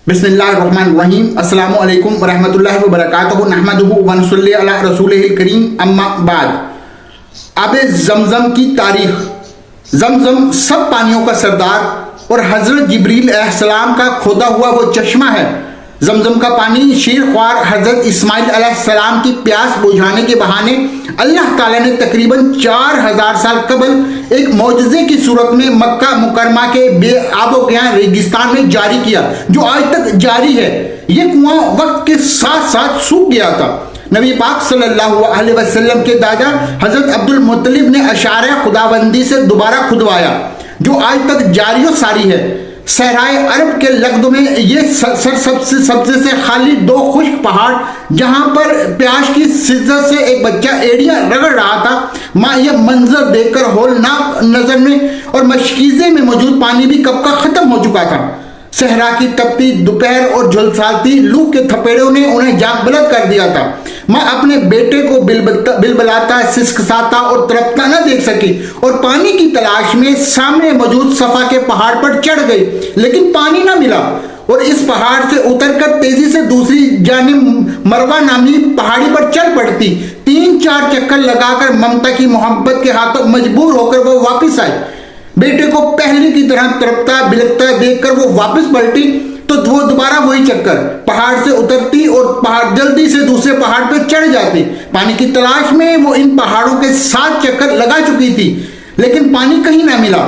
बिस्मिल्लाहिर्रहमानिर्रहीम अस्सलामु अलैकुम वरहमतुल्लाहि वबरकातुहू नहमदुहु व नसल्ली अला रसूलिहिल करीम अम्मा बाद। आबे ज़मज़म की तारीख। ज़मज़म सब पानियों का सरदार और हज़रत जिब्रील अलैहिस्सलाम का खोदा हुआ वो चश्मा है। ज़मज़म का पानी शीर ख्वार हज़रत इस्माइल अलैहिस्सलाम की प्यास बुझाने के बहाने अल्लाह ताला ने तकरीबन 4000 साल कबल एक मौजज़े की सूरत में मक्का मुकरमा के बेआबोगया रेगिस्तान में जारी किया, जो आज तक जारी है। ये कुआं वक्त के साथ साथ सूख गया था। नबी पाक सल्लल्लाहु अलैहि वसल्लम के दादा हज़रत अब्दुल मुत्तलिब ने अशारे खुदाबंदी से दोबारा खुदवाया, जो आज तक जारी और सारी है। सहराए अरब के लगद में ये सबसे से खाली 2 खुश्क पहाड़, जहां पर प्यास की शिद्दत से एक बच्चा एड़ियां रगड़ रहा था। माँ यह मंजर देखकर होलनाक नजर में और मशकीजे में मौजूद पानी भी कब का खत्म हो चुका था। सहरा की तपती दोपहर और झुलसाती लू के थपेड़ों ने उन्हें जाग बलद कर दिया था। माँ अपने बेटे को बिलबलाता, सिसकसाता और तड़पता न देख सकी और पानी की तलाश में सामने मौजूद सफा के पहाड़ पर चढ़ गई, लेकिन पानी न मिला और इस पहाड़ से उतरकर तेजी से दूसरी जानिब मरवा नामी पहाड़ी पर चल पड़ती। 3-4 चक्कर लगाकर ममता की मोहब्बत के हाथों मजबूर होकर वो वापिस आई। बेटे को पहले की तरह तड़पता बिलखता देखकर वो वापस पलटी तो वो दोबारा वही चक्कर, पहाड़ से उतरती और पहाड़ जल्दी से दूसरे पहाड़ पर चढ़ जाती। पानी की तलाश में वो इन पहाड़ों के 7 चक्कर लगा चुकी थी, लेकिन पानी कहीं ना मिला।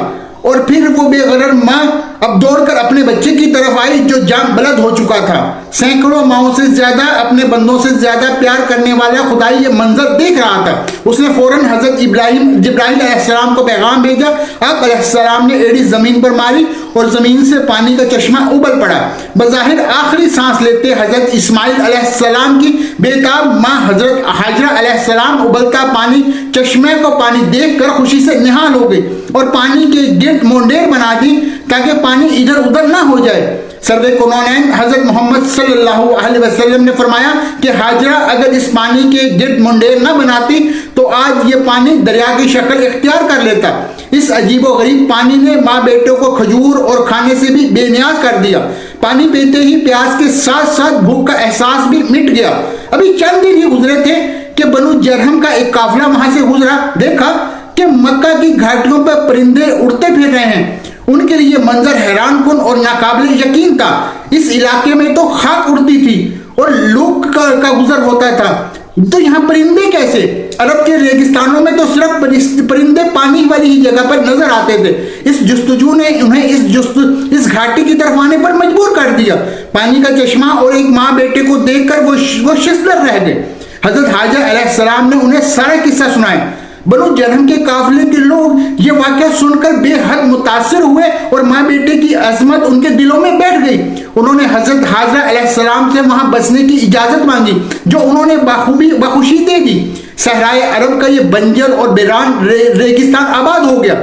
और फिर वो बेगरर माँ अब दौड़कर अपने बच्चे की तरफ आई, जो जान बलद हो चुका था। सैकड़ों माओं से ज्यादा, अपने बंदों से ज्यादा प्यार करने वाला खुदाई ये मंजर देख रहा था। उसने फौरन हजरत जिब्राइल अलैहिस्सलाम को पैगाम भेजा। आप अलैहिस्सलाम ने एड़ी जमीन पर मारी और जमीन से पानी का चश्मा उबल पड़ा। बज़ाहिर आखिरी सांस लेते हजरत इस्माइल अलैहिस्सलाम की बेताब माँ हजरत हाजरा अलैहिस्सलाम उबलता पानी चश्मे को पानी देखकर खुशी से निहाल हो गई और पानी के गिर्द मोंडेर बना दी ताकि पानी इधर उधर ना हो जाए। सर्वे कौनैन हजरत मोहम्मद सल्लल्लाहु अलैहि वसल्लम ने फरमाया कि हाजरा अगर इस पानी के गिर्द मुंडेर न बनाती तो आज ये पानी दरिया की शक्ल इख्तियार कर लेता। इस अजीबो गरीब पानी ने माँ बेटों को खजूर और खाने से भी बेनियाज कर दिया। पानी पीते ही प्यास के साथ साथ भूख का एहसास भी मिट गया। अभी चंद दिन ही गुजरे थे कि बनु जरहम का एक काफिला वहां से गुजरा। देखा कि मक्का की घाटियों पर परिंदे उड़ते फिर रहे हैं। उनके लिए मंजर हैरान कुन और नाकाबिल यकीन था। इस इलाके में तो खाक उड़ती थी और लोग का गुजर होता था, तो यहाँ परिंदे कैसे? अरब के रेगिस्तानों में तो सिर्फ परिंदे पानी वाली ही जगह पर नजर आते थे। इस जुस्तजू ने उन्हें इस घाटी की तरफ आने पर मजबूर कर दिया। पानी का चश्मा और एक माँ बेटे को देखकर वो शिस्तर रह गए। हजरत हाजरा अलैहिस्सलाम ने उन्हें सारा किस्सा सुनाया। बनु जरहम के काफिले के लोग ये वाकया सुनकर बेहद मुतासिर हुए और माँ बेटे की अजमत उनके दिलों में बैठ गई। उन्होंने हजरत हाजरा अलैहिस्सलाम से वहां बसने की इजाजत मांगी, जो उन्होंने बखुशी दे दी। सहराए अरब का ये बंजर और बेरान रेगिस्तान आबाद हो गया।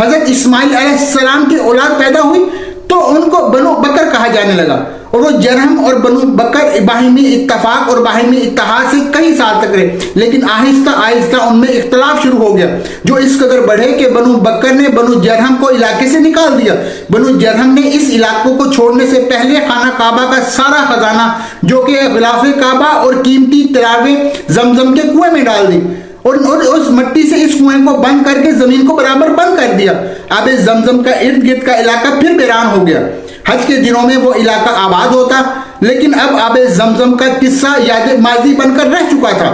हजरत इस्माइल अलैहिस्सलाम की औलाद पैदा हुई तो उनको बनु बकर कहा जाने लगा और वो जरहम और बनु बकर बाहिमी इत्तफाक और बाहिमी इत्तेहाद से कई साल तक रहे, लेकिन आहिस्ता आहिस्ता उनमें इख्तलाफ शुरू हो गया, जो इस कदर बढ़े कि बनु बकर ने बनु जरहम को इलाके से निकाल दिया। बनु जरहम ने इस इलाकों को छोड़ने से पहले खाना काबा का सारा खजाना, जो कि गिलाफे काबा और कीमती तलावे जमजम के कुएं में डाल दी और उस मिट्टी से इस कुएं को बंद करके जमीन को बराबर बंद कर दिया। आबे जमजम का इर्द गिर्द का इलाका फिर वीरान हो गया। हज के दिनों में वो इलाका आबाद होता, लेकिन अब आबे जमजम का किस्सा याद माजी बनकर रह चुका था।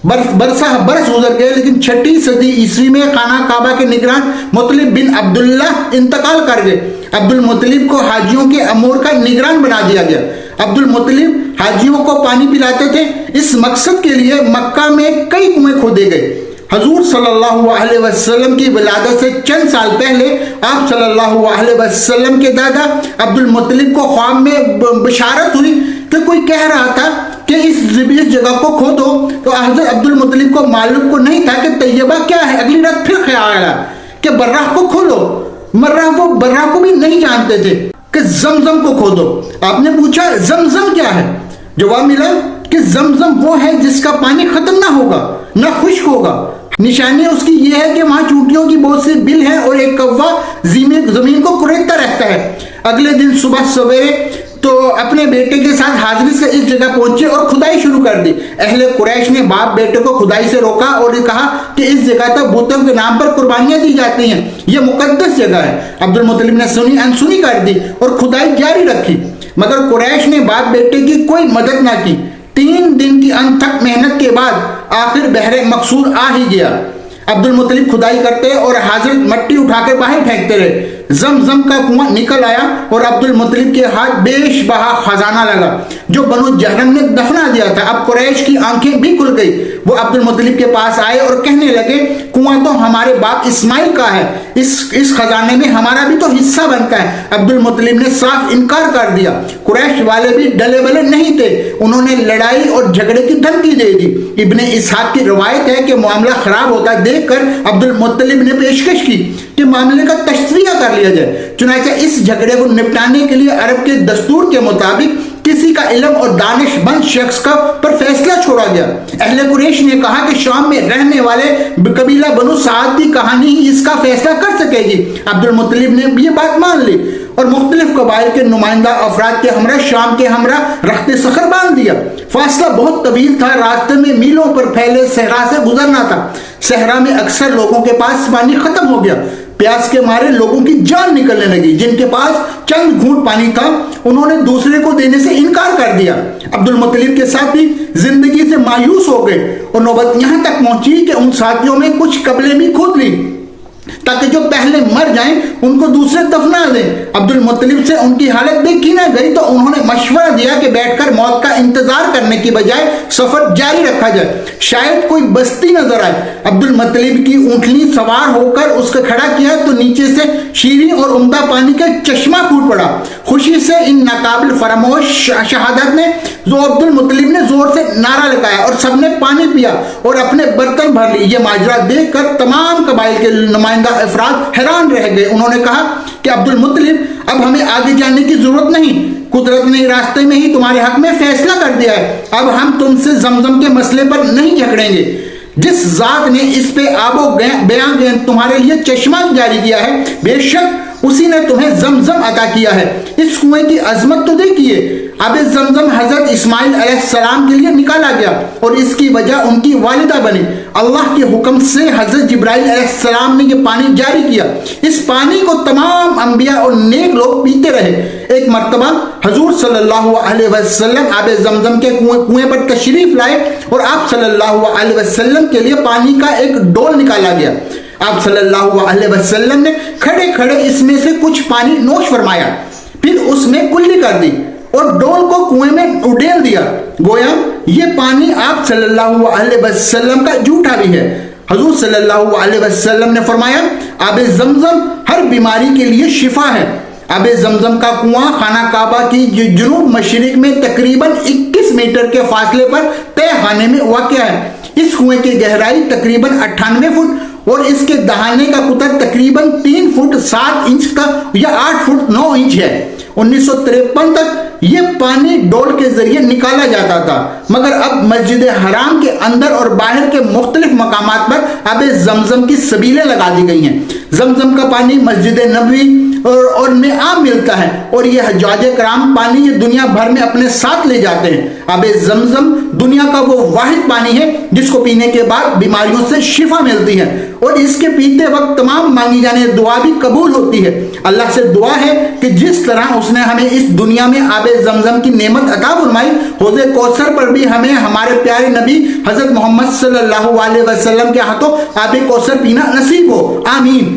बरस गुजर गए, लेकिन 6वीं सदी ईस्वी में खाना काबा के निगरान मुतलिब बिन अब्दुल्ला इंतकाल कर गए। अब्दुल मुतलिब को हाजियों के अमूर का निगरान बना दिया गया। अब्दुल मुतलिब हाजियों को पानी पिलाते थे। इस मकसद के लिए मक्का में कई कुएं खोदे गए। हजूर सल्लल्लाहु अलैहि वसल्लम की विलादत से चंद साल पहले आप सल्लल्लाहु अलैहि वसल्लम के दादा अब्दुल मुतलिब को ख्वाब में बशारत हुई कि कोई कह रहा था कि इस जगह को खोदो, तो हजरत अब्दुल मुतलिब को मालूम को नहीं था कि तैयबा क्या है। अगली रात फिर ख्याल आया कि बर्राह को खोदो। बर्राह को भी नहीं जानते थे कि जमजम को खोदो। आपने पूछा जमजम क्या है? जवाब मिला कि जमजम वो है जिसका पानी खत्म ना होगा, ना खुश्क होगा। निशानी उसकी ये है कि वहां चूंटियों की बहुत सी बिल है और एक कौवा जमीन को कुरेदता रहता है। अगले दिन सुबह सवेरे تو اپنے بیٹے کے ساتھ حاضری سے اس جگہ پہنچے اور کھدائی شروع کر دی. اہل قریش نے باپ بیٹے کو کھدائی سے روکا اور یہ کہا کہ اس جگہ تو بتوں کے نام پر قربانیاں دی جاتی ہیں, یہ مقدس جگہ ہے. عبد المطلب نے سنی انسنی کر دی اور کھدائی جاری رکھی, مگر قریش نے باپ بیٹے کی کوئی مدد نہ کی. 3 دن کی انتھک محنت کے بعد آخر بحر مقصود آ ہی گیا. عبد المطلب کھدائی کرتے اور حضرت مٹی اٹھا کر باہر پھینکتے رہے. زمزم کا کنواں نکل آیا اور عبد المطلب کے ہاتھ بیش بہا خزانہ لگا جو بنو جہرم نے دفنا دیا تھا. اب قریش کی آنکھیں بھی کھل گئی. وہ عبد المطلب کے پاس آئے اور کہنے لگے, کنواں تو ہمارے باپ اسماعیل کا ہے, اس خزانے میں ہمارا بھی تو حصہ بنتا ہے. عبد المطلب نے صاف انکار کر دیا. قریش والے بھی ڈلے بلے نہیں تھے, انہوں نے لڑائی اور جھگڑے کی دھمکی دے دی. ابن اسحاق کی روایت ہے کہ معاملہ خراب ہوتا دیکھ کر عبد المطلب نے پیشکش کی کہ معاملے کا تجزیہ کر لیا جائے. چنانچہ اس جھگڑے کو نپٹانے کے لیے عرب کے دستور کے مطابق کسی کا علم اور دانش مند شخص کا پر فیصلہ چھوڑا گیا. اہل قریش نے کہا کہ شام میں رہنے والے قبیلہ بنو سعد کی کہانی ہی اس کا فیصلہ کر سکے گی. عبد المطلب نے یہ بات مان لی اور مختلف قبائل کے نمائندہ افراد کے ہمراہ شام کے ہمراہ رخت صخر باندھ دیا. فاصلہ بہت طویل تھا, راستے میں میلوں پر پھیلے صحرا سے گزرنا تھا. صحرا میں اکثر لوگوں کے پاس پانی ختم ہو گیا. پیاس کے مارے لوگوں کی جان نکلنے لگی. جن کے پاس چند گھونٹ پانی تھا انہوں نے دوسرے کو دینے سے انکار کر دیا. عبد المطلب کے ساتھی زندگی سے مایوس ہو گئے اور نوبت یہاں تک پہنچی کہ ان ساتھیوں میں کچھ قبریں بھی کھود لی تاکہ جو پہلے مر جائیں ان کو دوسرے دفنا دیں. عبد المطلب سے ان کی حالت دیکھی نہ گئی تو انہوں نے مشورہ دیا کہ بیٹھ کر موت کا انتظار کرنے کی بجائے سفر جاری رکھا جائے, شاید کوئی بستی نظر آئے. عبد المطلب کی اونٹنی سوار ہو کر اس کو کھڑا کیا تو نیچے سے شیریں اور عمدہ پانی کا چشمہ پھوٹ پڑا. خوشی سے ان ناقابل فراموش شہادت نے عبد المطلب نے زور سے نعرہ لگایا اور سب نے پانی پیا اور اپنے برتن بھر لی. یہ ماجرا دیکھ کر تمام قبائل کے نمائندہ افراد حیران رہ گئے. انہوں نے کہا کہ عبد المطلب اب ہمیں آگے جانے کی ضرورت نہیں, قدرت نے راستے میں ہی تمہارے حق میں فیصلہ کر دیا ہے. اب ہم تم سے زمزم کے مسئلے پر نہیں جھگڑیں گے. جس ذات نے اس پہ آب و بیان تمہارے لیے چشمہ جاری کیا ہے, بے شک اسی نے تمہیں زمزم عطا کیا ہے. اس کنویں کی عظمت تو دیکھیے. اب زمزم حضرت اسماعیل علیہ السلام کے لیے نکالا گیا اور اس کی وجہ ان کی والدہ بنی. اللہ کے حکم سے حضرت جبرائیل علیہ السلام نے یہ پانی جاری کیا. اس پانی کو تمام انبیاء اور نیک لوگ پیتے رہے. ایک مرتبہ حضور صلی اللہ علیہ وسلم آب زمزم کے کنویں پر تشریف لائے اور آپ صلی اللہ علیہ وسلم کے لیے پانی کا ایک ڈول نکالا گیا. آپ صلی اللہ علیہ وسلم نے کھڑے کھڑے اس میں سے کچھ پانی نوش فرمایا, پھر اس میں کلی کر دی اور ڈول کو کنویں میں اڈیل دیا. گویا یہ پانی آپ صلی اللہ علیہ وسلم کا جھوٹا بھی ہے. حضور صلی اللہ علیہ وسلم نے فرمایا, آب زمزم ہر بیماری کے لیے شفا ہے. آب زمزم کا کنواں خانہ کعبہ کی جنوب مشرق میں تقریباً 21 میٹر کے فاصلے پر تہ خانے میں واقع ہے. اس کنویں کی گہرائی تقریباً 98 فٹ اور اس کے دہانے کا قطر تقریباً 3 فٹ 7 انچ کا یا 8 فٹ 9 انچ ہے. 1953 تک یہ پانی ڈول کے ذریعے نکالا جاتا تھا, مگر اب مسجد حرام کے اندر اور باہر کے مختلف مقامات پر آب زمزم کی سبیلیں لگا دی گئی ہیں. زمزم کا پانی مسجد نبوی اور میں عام ملتا ہے اور یہ حجاج کرام پانی یہ دنیا بھر میں اپنے ساتھ لے جاتے ہیں. آب زمزم دنیا کا وہ واحد پانی ہے جس کو پینے کے بعد بیماریوں سے شفا ملتی ہے اور اس کے پیتے وقت تمام مانگی جانے دعا بھی قبول ہوتی ہے. اللہ سے دعا ہے کہ جس طرح اس نے ہمیں اس دنیا میں آب زمزم کی نعمت عطا فرمائی, حوض کوثر پر بھی ہمیں ہمارے پیارے نبی حضرت محمد صلی اللہ علیہ وسلم کے ہاتھوں آب کوثر پینا نصیب ہو. آمین.